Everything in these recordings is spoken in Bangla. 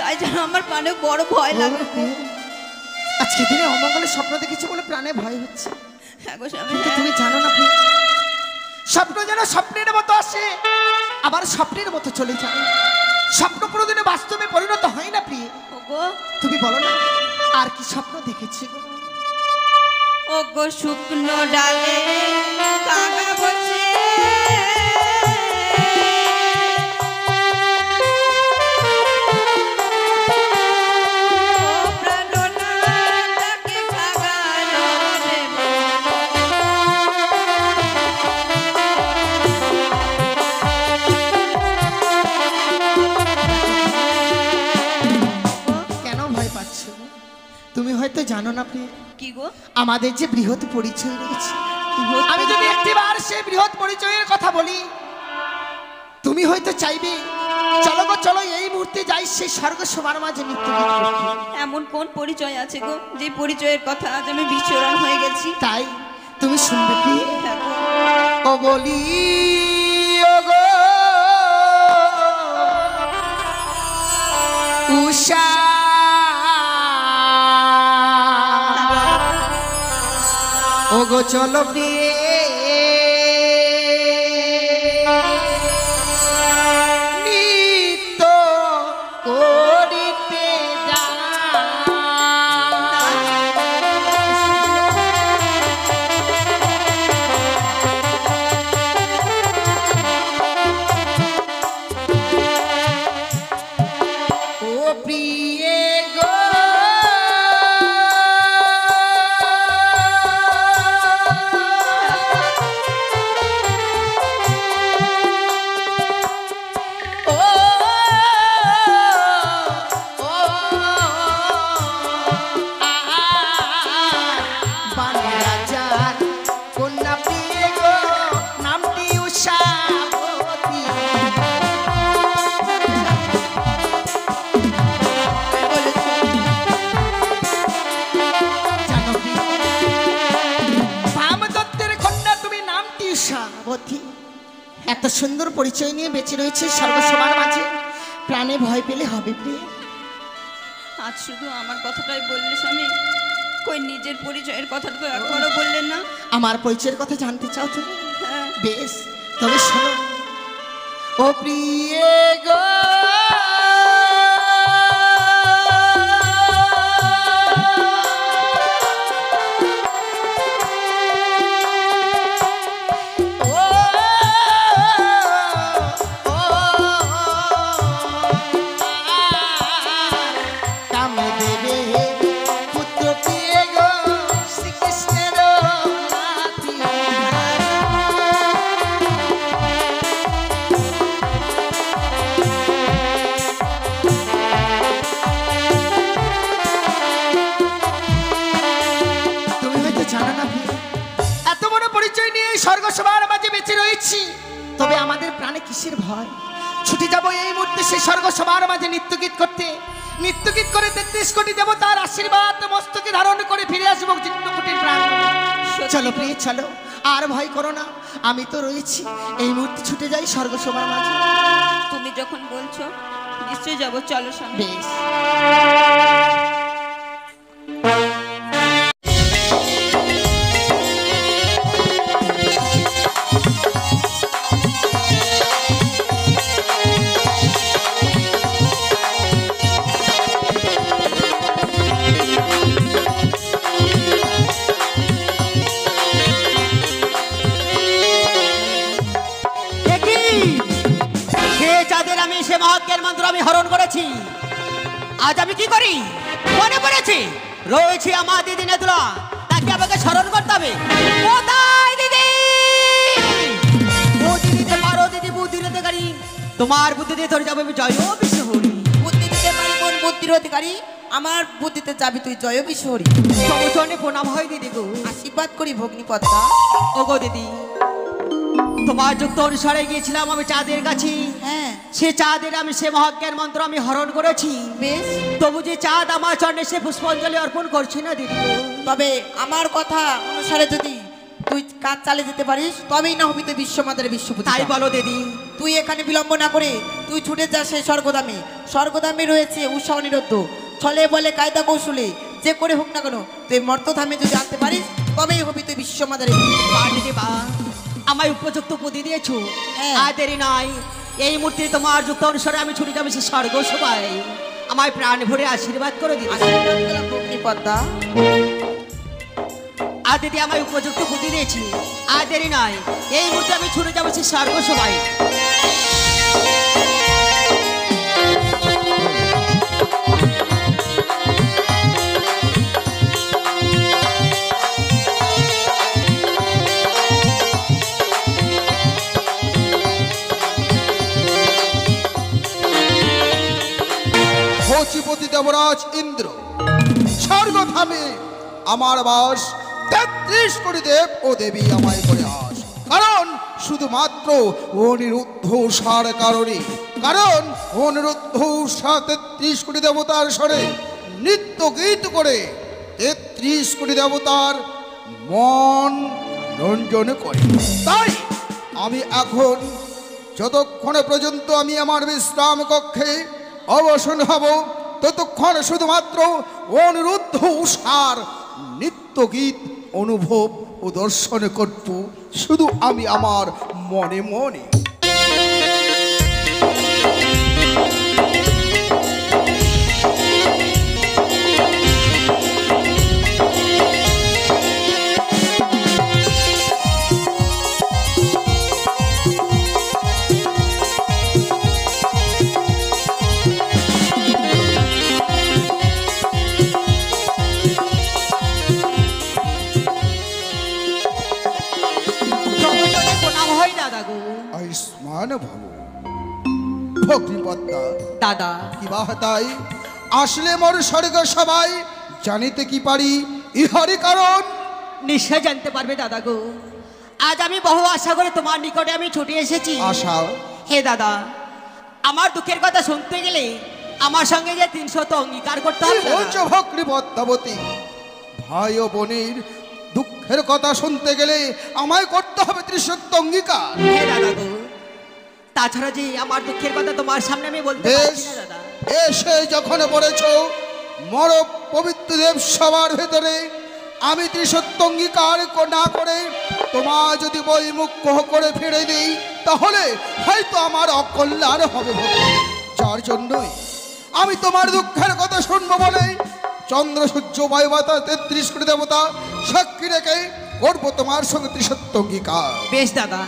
তাই যেন আমার প্রাণে বড় ভয় লাগে। আজকে দিনে অমঙ্গলের স্বপ্ন দেখেছি বলে প্রাণে ভয় হচ্ছে। হ্যাঁ গো স্বামী, কিন্তু তুমি জানো না প্রিয়, স্বপ্ন যেন স্বপ্নের মতো আসে আবার স্বপ্নের মতো চলে যায়। স্বপ্ন কোনোদিনও বাস্তবে পরিণত হয় না প্রিয়। ওগো তুমি বলো না আর কি স্বপ্ন দেখেছি গো? ওগো শুকনো ডালে কাকা বসে তুমি হয়তো জানো না প্রিয়, কি গো? আমাদের যে বৃহৎ পরিচয় রয়েছে, আমি যদি একটিবার সেই বৃহৎ পরিচয়ের কথা বলি তুমি হয়তো চাইবে চলো গো চলো এই মুহূর্তে যাই সেই স্বর্গ সবার মাঝে নৃত্য গীত করতে। এমন কোন পরিচয় আছে গো যে পরিচয়ের কথা আজ আমি বিচরণ হয়ে গেছি? তাই তুমি শুনবে প্রিয়, হ্যাঁ গো। ও বলি ও গো উষা ও গো চলো প্রিয়ে নৃত্য করিতে ও প্রিয়ে গো এত সুন্দর পরিচয় নিয়ে বেঁচে রয়েছে সর্বসবার মাঝে, প্রাণে ভয় পেলে হবে প্রিয়? আজ শুধু আমার কথাটাই বললে স্বামী, কই নিজের পরিচয়ের কথাটা তো একবারও বললেন না। আমার পরিচয়ের কথা জানতে চাও তুমি? হ্যাঁ। বেশ তবে শোনো ও প্রিয়ে গো স্বর্গসভার মাঝে বেঁচে রয়েছি, তবে আমাদের প্রাণে কিসের ভয়? ছুটে যাব এই মুহূর্তে সেই স্বর্গসভার মাঝে নৃত্যগীত করতে। নৃত্যগীত করে 33 কোটি দেবতার আশীর্বাদ মস্তকে ধারণ করে ফিরে আসবো চিত্তকুটির প্রাণ। চলো প্রিয় চলো, আর ভয় করো না, আমি তো রয়েছি। এই মুহূর্তে ছুটে যাই স্বর্গসভার মাঝে। তুমি যখন বলছো নিশ্চয়ই যাবো, চলো স্বামী। বেশ। আমি হরণ করেছি, আজ আমি কি করি মনে পড়েছি, রয়েছে আমার দিদি নেতুলা, তাকে আমাকে স্মরণ করতে হবে। কোথায় দিদি? বুদ্ধি দিতে পারো দিদি, বুদ্ধি অধিকারী, তোমার বুদ্ধি দিয়ে ধরে যাবো আমি জয় বিশ্বহরি। বুদ্ধি দিতে পারি কোন বুদ্ধির অধিকারী? আমার বুদ্ধিতে যাবি তুই জয় বিশ্বহরি। সমচনে প্রণাম হয় দিদি গো, আশীর্বাদ করি ভগ্নী পদ্মা। ও গো দিদি, তোমার যুক্ত অনুসারে গিয়েছিলাম আমি চাঁদের কাছে। হ্যাঁ, সে চাঁদের আমি সে মহাজ্ঞান মন্ত্র আমি হরণ করেছি। বেশ, তবু যে চাঁদ আমার চরণে সে পুষ্পাঞ্জলি অর্পণ করছি না দিদি। তবে আমার কথা অনুসারে যদি তুই তুই কাজ চালিয়ে যেতে পারিস তবেই না হবি তুই বিশ্বমাতার বিশ্বপতি। তাই বলো দিদি। তুই এখানে বিলম্ব না করে তুই ছুটে যা সেই স্বর্গধামে। স্বর্গধামে রয়েছে উৎসাহ অনিরুদ্ধ, ছলে বলে কায়দা কৌশলে যে করে হোক না কেন তুই মর্তধামে যদি আনতে পারিস তবেই হবি তুই বিশ্বমাতার। বা দিদি বা, আমায় উপযুক্ত বুদ্ধি দিয়েছো। হ্যাঁ। আর দেরি নাই, এই মূর্তি তোমার যুক্ত অনুসারে আমি ছুটে যাবো সে স্বর্গ সভায়। আমায় প্রাণ ভরে আশীর্বাদ করে দিদি। আশীর্বাদ করলাম ভগ্নিপদ্মা। আর দিদি আমায় উপযুক্ত বুদ্ধি দিয়েছি। আর দেরি নাই, এই মুহূর্তে আমি ছুটে যাবো সে স্বর্গ সভায়। শচীপতি দেবরাজ ইন্দ্র, স্বর্গধামে আমার বাস, ৩৩ কোটি দেব ও দেবী আমায় করে আস। কারণ শুধুমাত্র অনিরুদ্ধ উষার কারণে, কারণ অনিরুদ্ধ উষা ৩৩ কোটি দেবতার স্বরে নৃত্য গীত করে ৩৩ কোটি দেবতার মন রঞ্জন করে। তাই আমি এখন যতক্ষণে পর্যন্ত আমি আমার বিশ্রাম কক্ষে অবসর হব ততক্ষণ শুধুমাত্র অনিরুদ্ধ উষার নিত্য গীত অনুভব ও দর্শন করব শুধু আমি আমার মনে মনে। প্রণাম হয় দাদা গো। আয়ুষ্মান ভব ভগ্নিপদ্মা। দাদা কি বাহ তাই আসলে মোর স্বর্গ সবাই জানিতে কি পারি ইহারি কারণ? নিশ্চয় জানতে পারবে দাদা গো। আজ আমি বহু আশা করে তোমার নিকটে আমি ছুটে এসেছি। আশা? হে দাদা, আমার দুঃখের কথা শুনতে গেলে আমার সঙ্গে যে ৩০০ অঙ্গীকার করতে কি হবে দাদা। বলছো ভগ্নিপদ্মাবতী? ভাই ও বোনের দুঃখের কথা শুনতে গেলে আমায় করতে হবে ৩০ অঙ্গীকার। হে দাদা গো, তাছাড়া যে আমার দুঃখের কথা তোমার সামনে আমি বলতে বেশ, পারছি না দাদা। এসে যখন বলেছ মর পবিত্র দেব সবার ভেতরে আমি ৩০ অঙ্গীকার না করে তোমার যদি বইমুখ করে ফিরে দিই তাহলে হয়তো আমার অকল্যাণ হবে ভক্তি। যার জন্যই আমি তোমার দুঃখের কথা শুনবো বলে চন্দ্র সূর্য বায়ুবাতা ৩৩ কোটি দেবতা সাক্ষী রেখে করবো তোমার সঙ্গে ৩০ অঙ্গীকার। বেশ দাদা,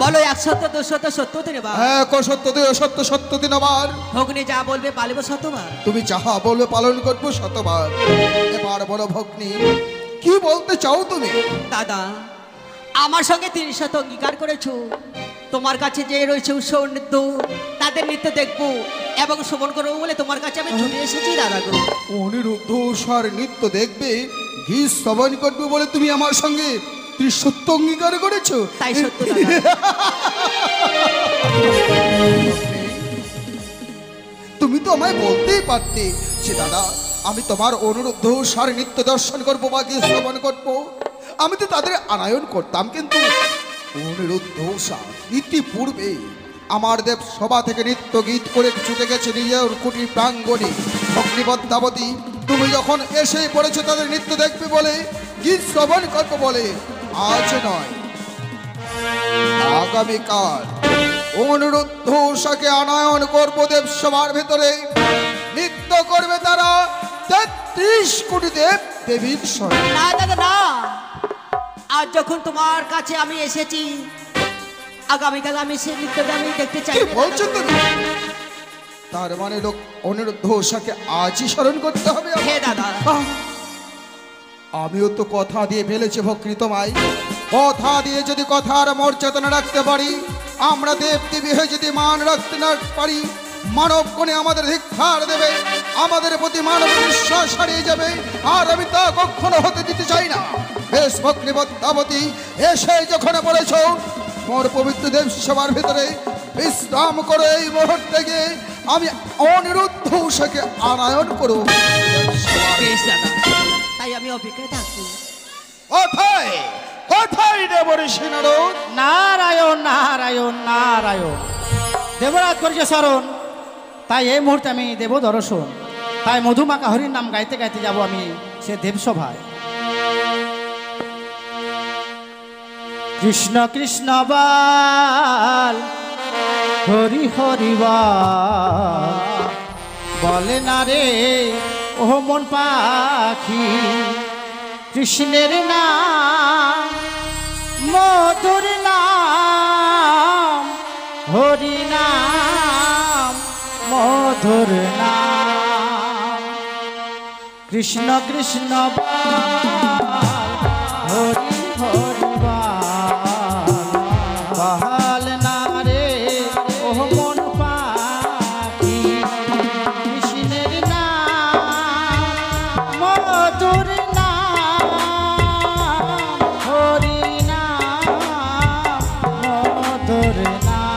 বলো ১০০ ২০০ ৭০ নেবা। এক সত্য দুই সত্য সত্য ৩ বার। ভগ্নি যা বলবে পালিব ১০০ বার। তুমি যাহা বলবে পালন করবো ১০০ বার। এবার বলো ভগ্নী, কি বলতে চাও তুমি? দাদা, আমার সঙ্গে ৩০০ অঙ্গীকার করেছো। তোমার কাছে যে রয়েছে উৎসব নৃত্য, তাদের নৃত্য দেখবো এবং শ্রবণ করবো বলে তোমার কাছে আমি ছুটে এসেছি দাদা গো। অনিরুদ্ধ উষার নৃত্য দেখবে, গীত শ্রবণ করবে বলে তুমি আমার সঙ্গে ৩০ অঙ্গীকার করেছো? তাই সত্য দাদা। তুমি তো আমায় বলতেই পারতে যে দাদা আমি তোমার অনুরুদ্ধ উষার নৃত্য দর্শন করবো বা গীত শ্রবণ করবো। আমি তো তাদের আনায়ন করতাম, কিন্তু অনিরুদ্ধ উষা ইতিপূর্বে আমার দেব সভা থেকে নৃত্য গীত করে ছুটে গেছে নিজের কুটির প্রাঙ্গণে। ভগ্নিপদ্মাবতী, তুমি যখন এসে পড়েছো তাদের নৃত্য দেখবে বলে, গীত শ্রবণ করবো বলে, আজ নয় আগামীকাল অনুরুদ্ধ উষাকে আনায়ন করবো দেব সভার ভেতরে। নৃত্য করবে তারা ৩৩ কোটি দেব দেবীর স্বরে। না দাদা না, আজ যখন তোমার কাছে আমি এসেছি, আগামীকাল আমি সে নৃত্যটা আমি দেখতে চাই কি না বলছো দাদা গো। তুমি? তার মানে লোক অনুরুদ্ধ উষাকে আজই স্মরণ করতে হবে আমার? হে দাদা, আহ! আমিও তো কথা দিয়ে ফেলেছি ভক্তি তোমায়। কথা দিয়ে যদি কথার মর্যাদা না রাখতে পারি, আমরা দেব দেবী হয়ে যদি মান রাখতে না পারি, মানব কোণে আমাদের ধিক্কার দেবে, আমাদের প্রতি মানব বিশ্বাস হারিয়ে যাবে, আর আমি তা কখনো হতে দিতে চাই না। বেশ ভগ্নিপদ্মাবতী, এসে যখন বলেছ মোর পবিত্র দেব সবার ভেতরে বিশ্রাম করে এই মুহূর্তে গিয়ে আমি অনিরুদ্ধ উষাকে আনায়ন করব। বেশ দাদা, তাই আমি অপেক্ষায় থাকবো। অথায় কোথায় দেবর্ষি নারদ? নারায়ণ নারায়ণ নারায়ণ। দেবরাজ করেছে স্মরণ, তাই এই মুহূর্তে আমি দেব দর্শন। তাই মধুমাকা হরির নাম গাইতে গাইতে যাব আমি সে দেবসভায়। কৃষ্ণ কৃষ্ণ বাল হরি হরি বাল, বলে না রে ও মন পাখি, কৃষ্ণের নাম মধুর নাম, হরি নাম মধুর নাম। কৃষ্ণ কৃষ্ণ বাল হরি হরি বাল, বাল না রে ও মন পাখি, কৃষ্ণের নাম মধুর নাম, হরি নাম মধুর নাম।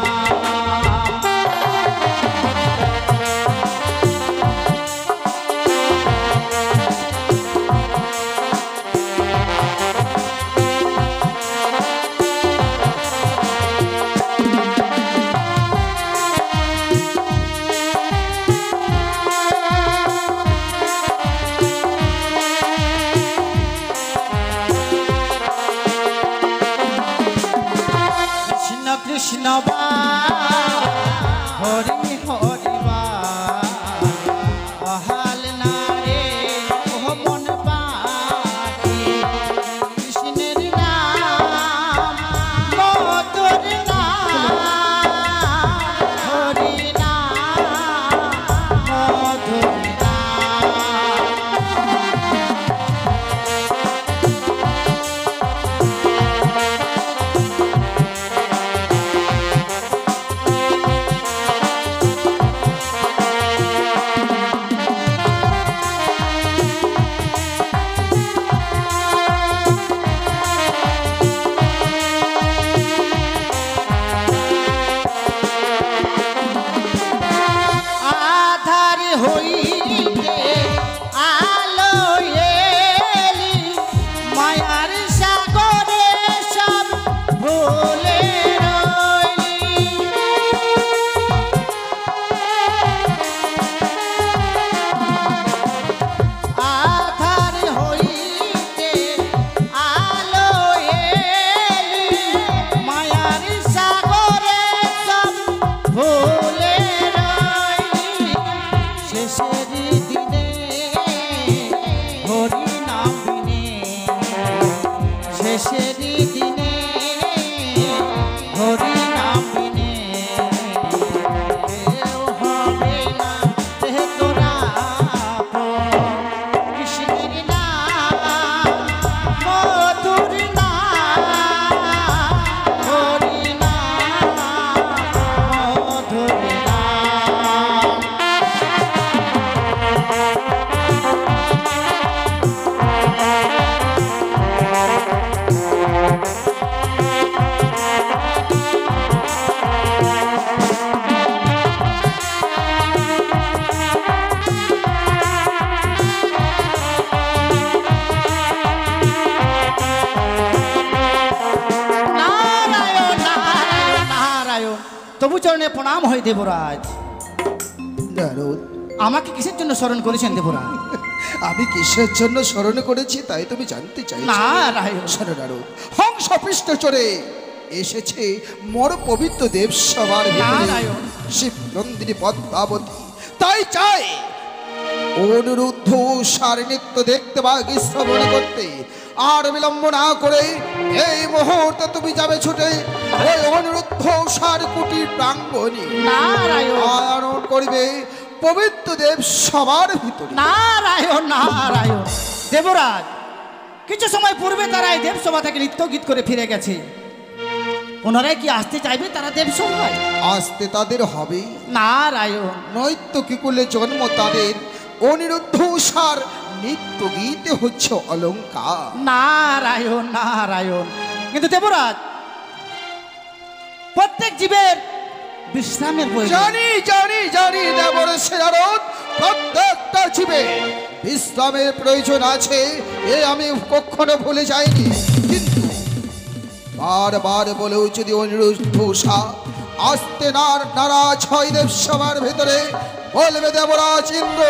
কৃষ্ণ কৃষ্ণ বাল হরি হরি বাল, বহাল না রে ও মন পাখি, কৃষ্ণের নাম মধুর নাম, হরি নাম মধুর নাম। আধার হইতে আলো এলি, মায়ার সাগরে সব ভুলে রইলি। আধার হইতে আলো এলি, মায়ার সাগরে সব ভুলে রইলি। শেষের দিনে হরি নাম বিনে, শেষের দিনে হরি নাম বিনে, কেউ হবে না রে তোরা আপন। কৃষ্ণের নাম মধুর নাম, হরি নাম মধুর নাম। নারায়ণ নারায়ণ নারায়ণ। তবু চরণে প্রণাম হয় দেবরাজ। নারদ, আমাকে কিসের জন্য স্মরণ করেছেন দেবরাজ? আমি কিসের জন্য স্মরণ করেছি তাই তুমি জানতে চাইছো? নারায়ণ। শোনো নারদ, হংস পৃষ্ঠ চড়ে এসেছে মোর পবিত্র দেব সবার নারায়ণ। শিব নন্দিনী পদ্মাবতী, তাই চাই অনুরুদ্ধ সার নৃত্য দেখতে বা শ্রবণ করতে। আর বিলম্ব না করে এই মুহূর্তে তুমি যাবে ছুটে ওই অনুরুদ্ধ সার কুটির প্রাঙ্গণে, নারায়ণ আরোহণ করবে পবিত্র দেব সবার ভিতরে। নারায়ণ নারায়ণ। দেবরাজ, কিছু সময় পূর্বে তারা এই দেবসভা থেকে নৃত্য গীত করে ফিরে গেছে, পুনরায় কি আসতে চাইবে তারা দেবসভায়? আসতে তাদের হবে, নারায়ণ নৈত্য কি কুলে জন্ম তাদের, অনিরুদ্ধ সার নিত্য গীতে হচ্ছে অলঙ্কার। নারায়ণ নারায়ণ। কিন্তু দেবরাজ, প্রত্যেক জীবের বিশ্রামের প্রয়োজন। জানি জানি জানি দেবর্ষি নারদ, প্রত্যেকটা জীবে বিশ্রামের প্রয়োজন আছে, এ আমি কখনো ভুলে যাইনি। কিন্তু বারবার বলেও যদি অনিরুদ্ধ উষা আসতে নারাজ হয় দেব সবার ভেতরে, বলবে দেবরাজ ইন্দ্র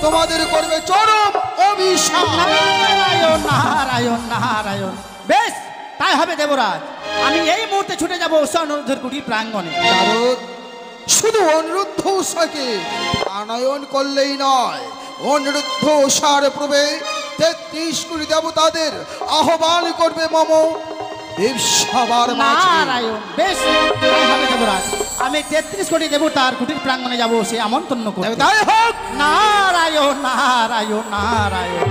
তোমাদের করবে চরম অভিশাপ। নারায়ণ নারায়ণ নারায়ণ। বেশ, তাই হবে দেবরাজ। আমি এই মুহূর্তে ছুটে যাবো উষানুরুদ্ধের কুটির প্রাঙ্গণে। নারদ, শুধু অনিরুদ্ধ উষাকে আনয়ন করলেই নয়, অনিরুদ্ধ উষার পূর্বে 33 কোটি দেবতাদের আহ্বান করবে মম দেব সবার মাঝে। নারায়ণ, বেশ তাই হবে দেবরাজ। আমি 33 কোটি দেবতার কুটির প্রাঙ্গণে যাবো সে আমন্ত্রণ করতে। তাই হোক। নারায়ণ নারায়ণ নারায়ণ।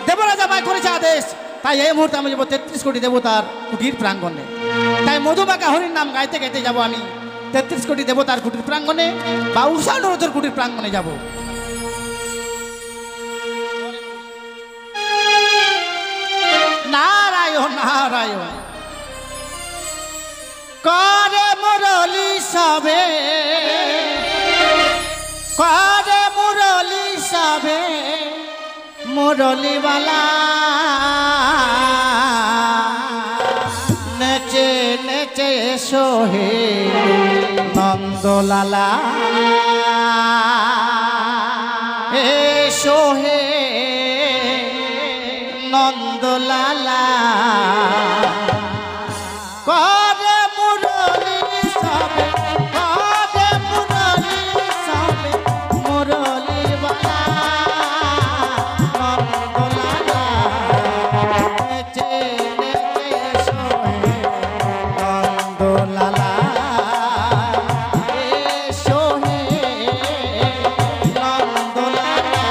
দেবরাজ আমায় করেছে আদেশ, তাই এই মুহূর্তে আমি যাবো 33 কোটি দেবতার কুটির প্রাঙ্গণে। তাই মধুমাকা হরির নাম গাইতে গাইতে যাবো আমি 33 কোটি দেবতার কুটির প্রাঙ্গণে বা উষানুরুদ্ধের কুটির প্রাঙ্গণে যাব। নারায়ণ নারায়ণ। করে মুরলি সবে, করে মুরলি সবে, মুরলিওয়ালা নেচে নেচে সোহে নন্দলালা, এ সোহে নন্দলালা। করে মুরলি সবে, করে মুরলি সবে, মুরলিওয়ালা নন্দলালা, নেচে নেচে সোহে নন্দলালা, এ সোহে নন্দলালা।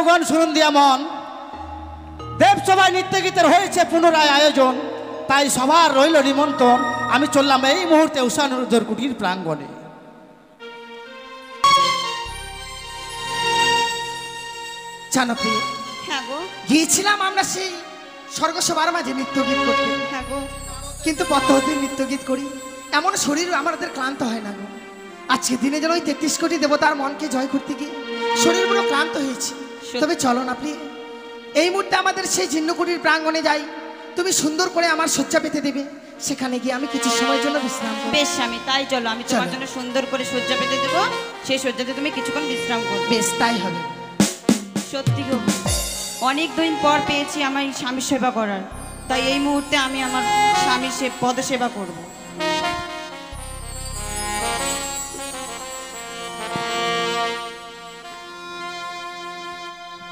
দেবগণ শুনুন দিয়া মন, দেবসভায় নৃত্যগীতের হয়েছে পুনরায় আয়োজন, তাই সবার রইল নিমন্ত্রণ। আমি চললাম এই মুহূর্তে উষা অনিরুদ্ধর কুটির প্রাঙ্গণে। জানো প্রিয়, হ্যাঁ গো, গিয়েছিলাম আমরা সেই স্বর্গসভার মাঝে নৃত্যগীত করতে, হ্যাঁ গো। কিন্তু পথ হতে নৃত্যগীত করি এমন শরীর আমাদের ক্লান্ত হয় না গো। আজকে দিনে যেন ওই 33 কোটি দেবতার মনকে জয় করতে গিয়ে শরীর পুরো ক্লান্ত হয়েছে। তবে চলো না প্রিয়, এই মুহূর্তে আমাদের সেই জিন্নকুটির প্রাঙ্গণে যাই। তুমি সুন্দর করে আমার শয্যা পেতে দেবে, সেখানে গিয়ে আমি কিছু সময়ের জন্য বিশ্রাম করব। বেশ স্বামী, তাই চলো, আমি তোমার চলো। জন্য সুন্দর করে শয্যা পেতে দেবো, সেই শয্যাতে তুমি কিছুক্ষণ বিশ্রাম করবে। বেশ, তাই হবে। সত্যি গো, অনেক দিন পর পেয়েছি আমার স্বামীর সেবা করার, তাই এই মুহূর্তে আমি আমার স্বামীর পদসেবা করব।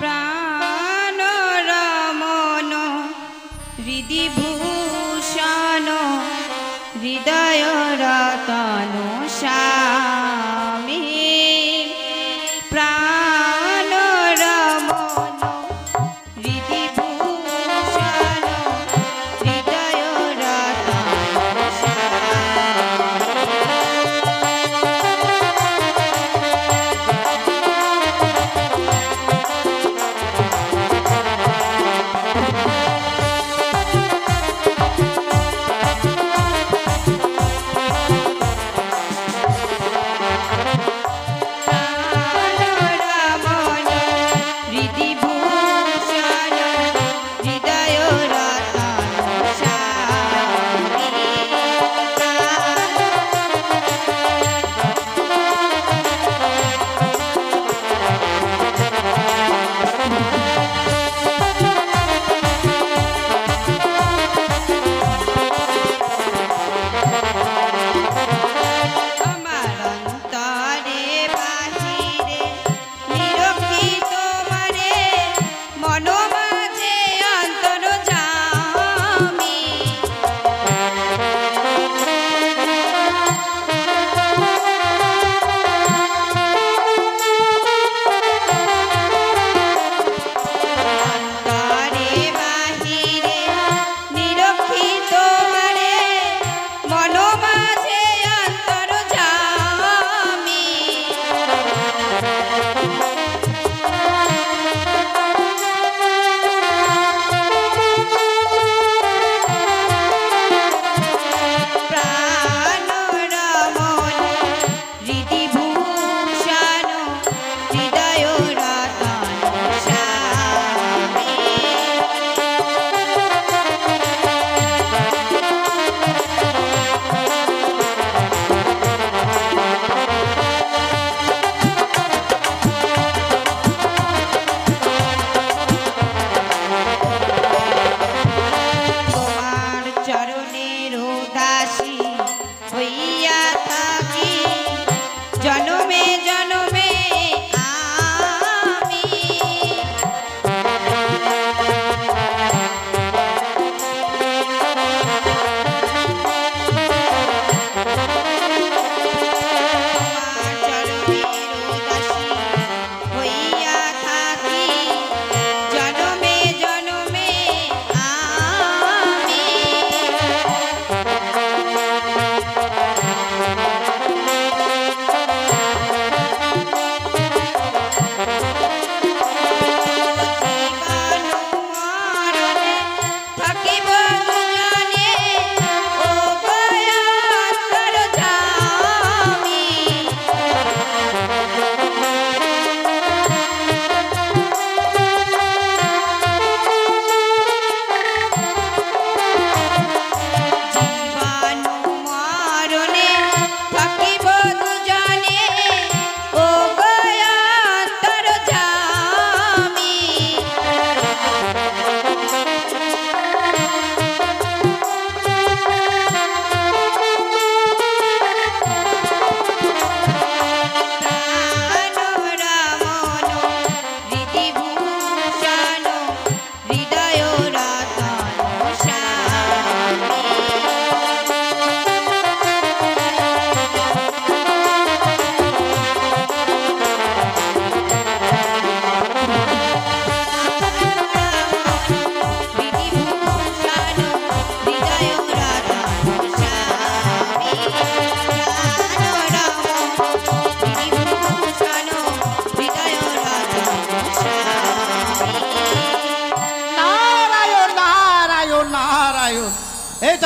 প্রাণ রমন হৃদি ভূষণ হৃদয় রতন স্বামী, প্রাণ রমন হৃদি ভূষণ হৃদয় রতন স্বামী।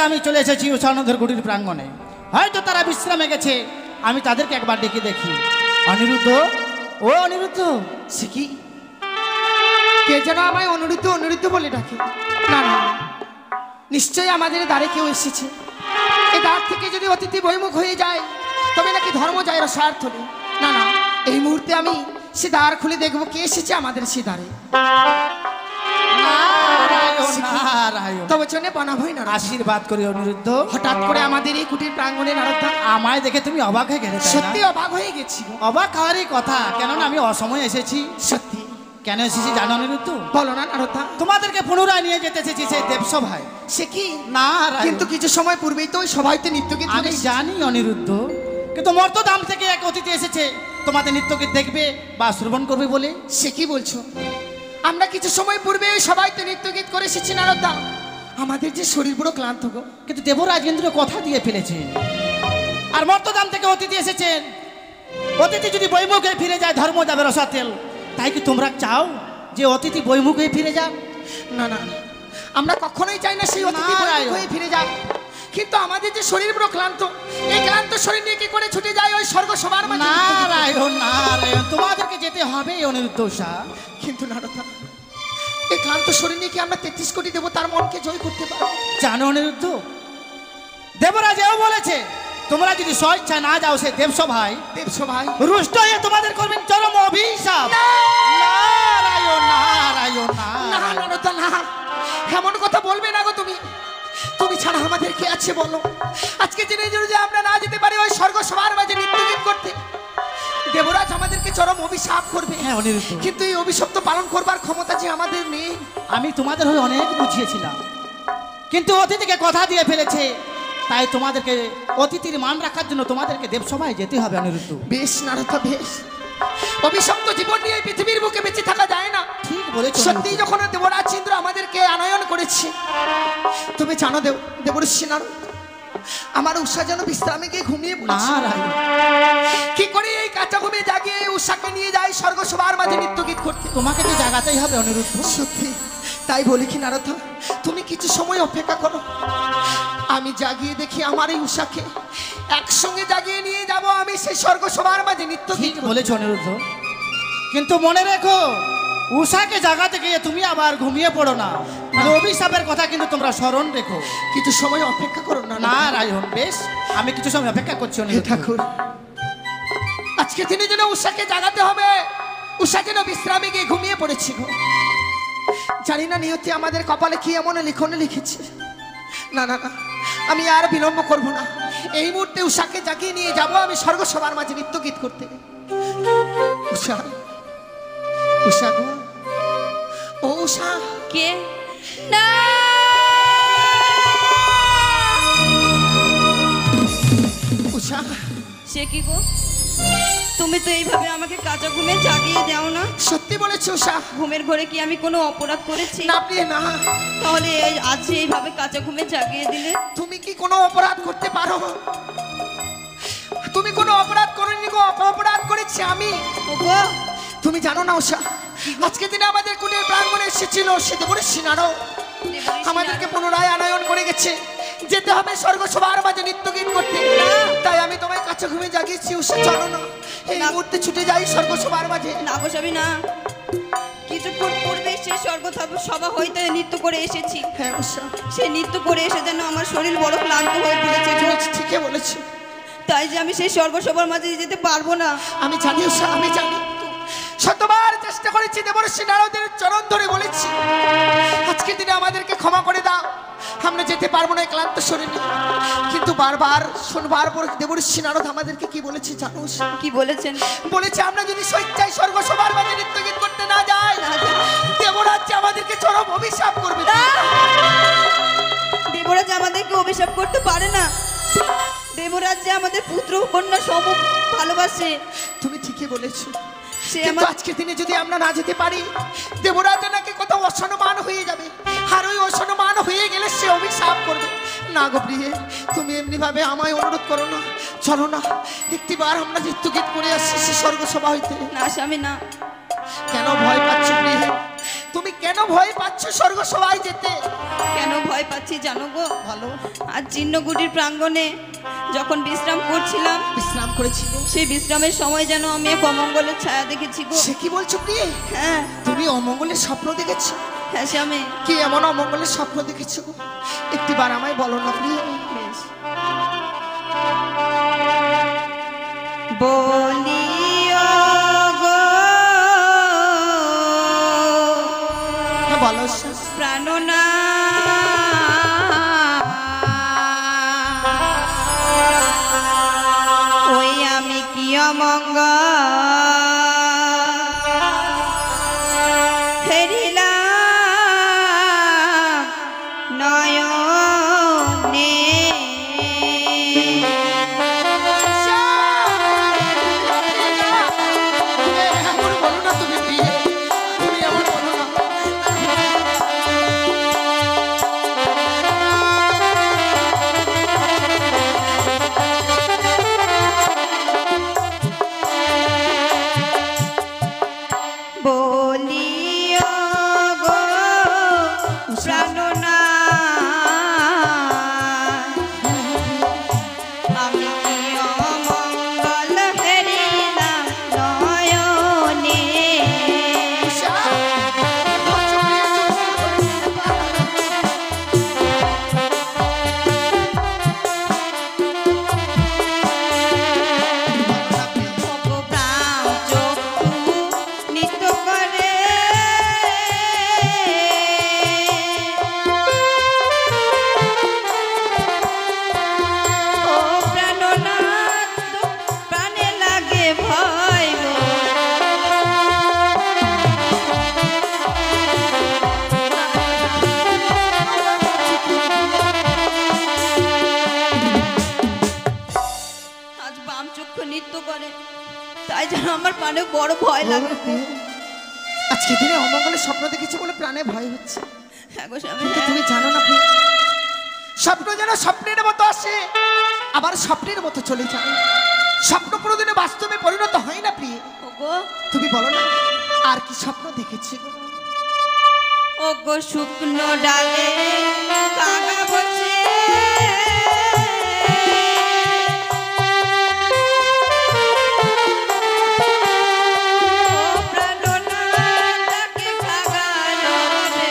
আমি চলে এসেছি উষানন্দর কুটির প্রাঙ্গণে। হয়তো তারা বিশ্রামে গেছে, আমি তাদেরকে একবার ডেকে দেখি। অনিরুদ্ধ, ও অনিরুদ্ধ। সে কি? কে যেন আমায় অনুরুদ্ধ অনুরুদ্ধ বলে ডাকে। না না, নিশ্চয়ই আমাদের দ্বারে কেউ এসেছে। এই দ্বার থেকে যদি অতিথি বহিমুখ হয়ে যায় তবে নাকি ধর্ম যায় রসার্থ নেই। না না, এই মুহূর্তে আমি সে দ্বার খুলে দেখবো কে এসেছে আমাদের সে দ্বারে। তবে চলে বানাবই না। আশীর্বাদ করি অনিরুদ্ধ। হঠাৎ করে আমাদের এই কুটির প্রাঙ্গণে নারদা, আমায় দেখে তুমি অবাক হয়ে গেলে, তাই না? সত্যি অবাক হয়ে গেছি। অবাক হওয়ারই কথা, কেননা আমি অসময়ে এসেছি। সত্যি কেন এসেছি জানো অনিরুদ্ধ? বলো না নারদা। তোমাদেরকে পুনরায় নিয়ে যেতে এসেছি সেই দেবসভায়। সে কি? না, কিন্তু কিছু সময় পূর্বেই তো ওই সবাইতে নৃত্যগীত আমি জানি অনিরুদ্ধ, কিন্তু মর্তধাম থেকে এক অতিথি এসেছে তোমাদের নৃত্যগীত দেখবে বা শ্রবণ করবে বলে। সে কি বলছো? আমরা কিছু সময় পূর্বে ওই সবাইতে নৃত্যগীত করে এসেছি নারদা। আমাদের যে শরীর পুরো ক্লান্ত গো। কিন্তু দেবরাজ ইন্দ্র কথা দিয়ে ফেলেছেন, আর মর্তধাম থেকে অতিথি এসেছেন। অতিথি যদি বৈমুখে ফিরে যায় ধর্ম যাবে রসাতেল। তাই কি তোমরা চাও যে অতিথি বৈমুখে ফিরে যাক? না না, আমরা কখনোই চাই না সেই অতিথি বৈমুখ হয়ে ফিরে যাক। কিন্তু আমাদের যে শরীর পুরো ক্লান্ত, এই ক্লান্ত শরীর নিয়ে কি করে ছুটে যায় ওই স্বর্গ সবার মাঝে? নারায়ণ নারায়ণ, তোমাদেরকে যেতে হবে অনিরুদ্ধ। কিন্তু নারদা, এই ক্লান্ত শরীর নিয়ে কি আমরা 33 কোটি দেবতার মনকে জয় করতে পারবো? জানো অনিরুদ্ধ, দেবরাজ এও বলেছে তোমরা যদি স্বেচ্ছা না যাও সে দেবসভায়, দেবসভায় রুষ্ট হয়ে তোমাদের করবেন চরম অভিশাপ। নারায়ণ নারায়ণ না নারায়ণ। নারদা না, এমন কথা বলবে না গো তুমি। তুমি ছাড়া আমাদের কে আছে বলো? আজকে জেনে যদি আমরা না যেতে পারি ওই স্বর্গ সবার মাঝে নৃত্যগীত করতে, দেবরাজ আমাদেরকে চরম অভিশাপ করবে। হ্যাঁ অনিরুদ্ধ, কিন্তু এই অভিশাপ তো পালন করবার ক্ষমতা যে আমাদের নেই। আমি তোমাদের হয়ে অনেক বুঝিয়েছিলাম, কিন্তু অতিথিকে কথা দিয়ে ফেলেছে। তাই তোমাদেরকে অতিথির মান রাখার জন্য তোমাদেরকে দেবসভায় যেতে হবে অনিরুদ্ধ। বেশ নারদা বেশ, অভিশপ্ত জীবন নিয়ে এই পৃথিবীর বুকে বেঁচে থাকা যায় না। ঠিক বলেছো সত্যি যখন দেবরাজ ইন্দ্র আমাদেরকে আনয়ন করেছে, তুমি জানো দেবর্ষি নারদ, আমার উষা যেন বিশ্রামে গিয়ে ঘুমিয়ে পড়েছে। নারায়ণ, কি করে এই কাঁচা ঘুমে জাগিয়ে উষাকে নিয়ে যাই স্বর্গ সবার মাঝে নৃত্যগীত করতে? তোমাকে তো জাগাতেই হবে অনিরুদ্ধ। সত্যি তাই বলি কি নারদ, তুমি কিছু সময় অপেক্ষা করো। আমি জাগিয়ে দেখি আমার এই উষাকে একসঙ্গে জাগিয়ে নিয়ে যাব আমি সেই স্বর্গ সবার মাঝে নৃত্যগীত ঠিক বলেছো অনিরুদ্ধ, কিন্তু মনে রেখো উষাকে জাগাতে গিয়ে তুমি আবার ঘুমিয়ে পড়ো না। অভিশাপের কথা কিন্তু তোমরা স্মরণ রেখো। কিছু সময় অপেক্ষা করো না। নারায়ণ, বেশ আমি কিছু সময় অপেক্ষা করছি হে অনিরুদ্ধ। ঠাকুর, আজকে দিনে যেন উষাকে জাগাতে হবে। উষা যেন বিশ্রামে গিয়ে ঘুমিয়ে পড়েছি গো। জানি না নিয়তি আমাদের কপালে কি এমন লিখনে লিখেছে। না না না, আমি আর বিলম্ব করব না। এই মুহূর্তে উষাকে জাগিয়ে নিয়ে যাব আমি স্বর্গ সবার মাঝে নৃত্যগীত করতে। উষা, উষা গো, ও উষা। কে? না, উষা, সে কি গো? তুমি তো এইভাবে আমাকে কাঁচা ঘুমে জাগিয়ে দাও না। সত্যি বলেছো উষা। ঘুমের ঘরে কি আমি কোনো অপরাধ করেছি? না প্রিয়ে না, তাহলে আজ এইভাবে কাঁচা ঘুমে জাগিয়ে দিলে? তুমি কি কোনো অপরাধ করতে পারো? তুমি কোনো অপরাধ করোনি গো, অপরাধ করেছি আমি। ওগো, তুমি জানো না উষা, আজকে দিনে আমাদের কুটির প্রাঙ্গণে এসেছিল সে দেবর্ষি নারদ, আমাদেরকে পুনরায় আনয়ন করে গেছে। যেতে হবে স্বর্গ সবার মাঝে নৃত্যগীত করতে। তাই আমি তোমায় কাছে ঘুমে জাগিয়েছি। উষা চলো না, এই মুহূর্তে ছুটে যাই স্বর্গ সবার মাঝে। না গোসাবি না, কিছুক্ষণ পূর্বে সে স্বর্গ সভা হইতে নৃত্য করে এসেছি। হ্যাঁ উষা, সে নৃত্য করে এসে যেন আমার শরীর বড় ক্লান্ত হয়ে পড়েছে। ঠিকই বলেছি। তাই যে আমি সেই স্বর্গ সভার মাঝে যেতে পারবো না। আমি জানি উষা, আমি জানি। শতবার চেষ্টা করেছি, দেবর্ষি নারদের চরণ ধরে বলেছি আজকের দিনে আমাদেরকে ক্ষমা করে দাও, আমরা যেতে পারবো না ক্লান্ত শরীরে। কিন্তু বারবার শোনবার পর দেবর্ষি নারদ আমাদেরকে কি বলেছে জানো? কি বলেছেন? বলেছে আমরা যদি স্বেচ্ছায় স্বর্গ সবার মাঝে নৃত্যগীত করতে না যাই, দেবরাজ আমাদেরকে চরম অভিশাপ করবে। দেবরাজ আমাদেরকে অভিশাপ করতে পারে না। দেবরাজ যে আমাদের পুত্র কন্যা সম ভালোবাসে। তুমি ঠিকই বলেছো। সে কিন্তু আমার আজকের দিনে যদি আমরা না যেতে পারি, দেবরাজ নাকি কত অসম্মান হয়ে যাবে, আর ওই অসম্মান হয়ে গেলে সে অভিশাপ করবে। না গো প্রিয়ে, তুমি এমনি ভাবে আমায় অনুরোধ করো না, চলো না একটিবার আমরা নৃত্যগীত করে আসছি সে স্বর্গ সভা হইতে। না স্বামী না। কেন ভয় পাচ্ছ প্রিয়ে? তুমি কেন ভয় পাচ্ছ স্বর্গ সভায় যেতে? কেন ভয় পাচ্ছি জানো গো? ভালো আর চিহ্নগুটির প্রাঙ্গণে যখন বিশ্রাম করছিলাম, বিশ্রাম করেছিলে। সেই বিশ্রামের সময় যেন আমি এক অমঙ্গলের ছায়া দেখেছি গো। সে কি বলছো প্রিয়ে? হ্যাঁ তুমি অমঙ্গলের স্বপ্ন দেখেছো? হ্যাঁ স্বামী। কি এমন অমঙ্গলের স্বপ্ন দেখেছো? একটিবার আমায় বলো না প্রিয়ে। বেশ। বলিও গো হ্যাঁ, বলো। প্রাণনা ওই আমি কি অমঙ্গ ফেরিলাম নয়নে। এমন বলো না তুমি প্রিয়ে, তুমি এমন বলো না। বলিও গো প্রাণনা আমি কি অমঙ্গল হেরিলাম নয়নে। প্রাণ চক্ষু নিত করে ও প্রাণনাথ প্রাণে লাগে ভয় গো। আজ বাম চক্ষু নৃত্য করে, তাই যেন আমার প্রাণে বড় ভয় লাগে গো। আজকে দিনে অমঙ্গলের স্বপ্ন দেখেছি বলে প্রাণে ভয় হচ্ছে। হ্যাঁ গো স্বামী, কিন্তু হ্যাঁ। তুমি জানো না প্রিয়ে, স্বপ্ন যেন স্বপ্নের মতো আসে, আবার স্বপ্নের মতো চলে যায়। স্বপ্ন কোনোদিনও বাস্তবে পরিণত হয় না প্রিয়ে। ওগো তুমি বলো না আর কি স্বপ্ন দেখেছি গো? ওগো শুকনো ডালে কাকা বসে ও প্রাণনাথ ডাকে কাকা রবে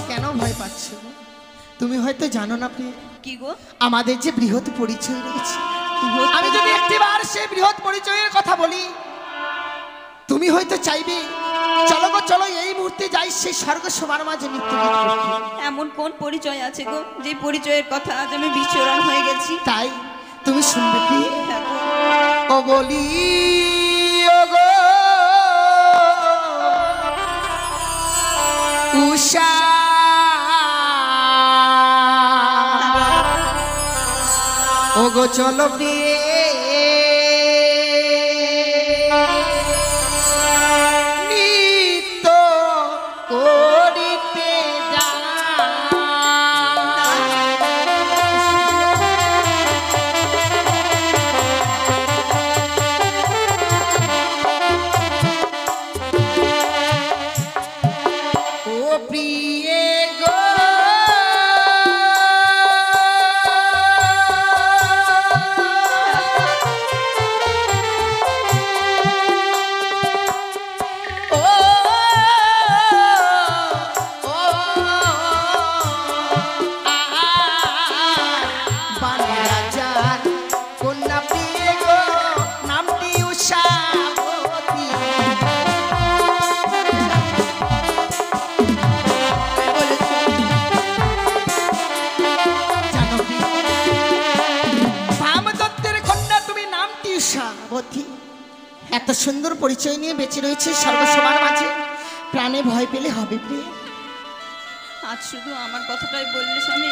কেন ভয় পাচ্ছ গো? তুমি হয়তো জানো না প্রিয়ে, কি গো? আমাদের যে বৃহৎ পরিচয় রয়েছে, আমি যদি একটিবার সেই বৃহৎ পরিচয়ের কথা বলি, তুমি হয়তো চাইবে চলো গো চলো এই মুহূর্তে যাই সেই স্বর্গ সবার মাঝে নৃত্য গীত করতে। এমন কোন পরিচয় আছে গো যে পরিচয়ের কথা আজ আমি বিস্মরণ হয়ে গেছি? তাই তুমি শুনবে প্রিয়ে? হ্যাঁ গো। ও বলি ও গো উষা, ও গো চলো প্রিয়ে নৃত্য করিতে যাই। ও প্রিয়ে গো এত সুন্দর পরিচয় নিয়ে বেঁচে রয়েছে সর্বসবার মাঝে, প্রাণে ভয় পেলে হবে প্রিয়ে? আজ শুধু আমার কথাটাই বললে স্বামী,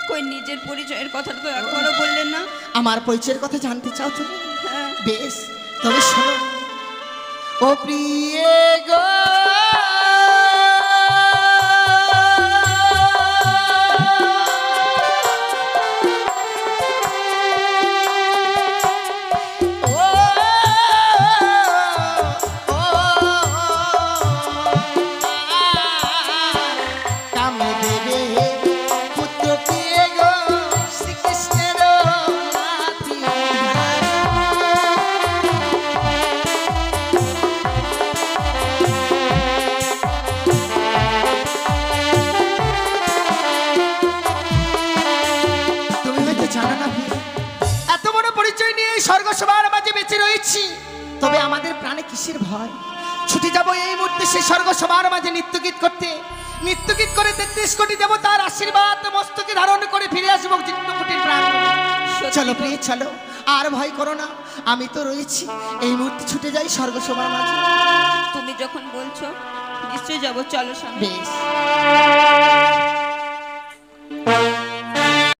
কই নিজের পরিচয়ের কথাটা তো একবারও বললেন না। আমার পরিচয়ের কথা জানতে চাও তুমি? হ্যাঁ। বেশ, তবে শোনো ও প্রিয়ে গো স্বর্গ সবার মাঝে বেঁচে রয়েছি, তবে আমাদের প্রাণে কিসের ভয়? ছুটে যাব এই মুহূর্তে সেই স্বর্গ সবার মাঝে নৃত্যগীত করতে, নৃত্যগীত করে 33 কোটি দেবতার আশীর্বাদ মস্তকে ধারণ করে ফিরে আসবো চিত্রকুটির প্রাণ। চলো প্রিয় চলো, আর ভয় করো না, আমি তো রয়েছি। এই মুহূর্তে ছুটে যাই স্বর্গ সবার মাঝে। তুমি যখন বলছো নিশ্চয়ই যাবো, চলো স্বামী। বেশ।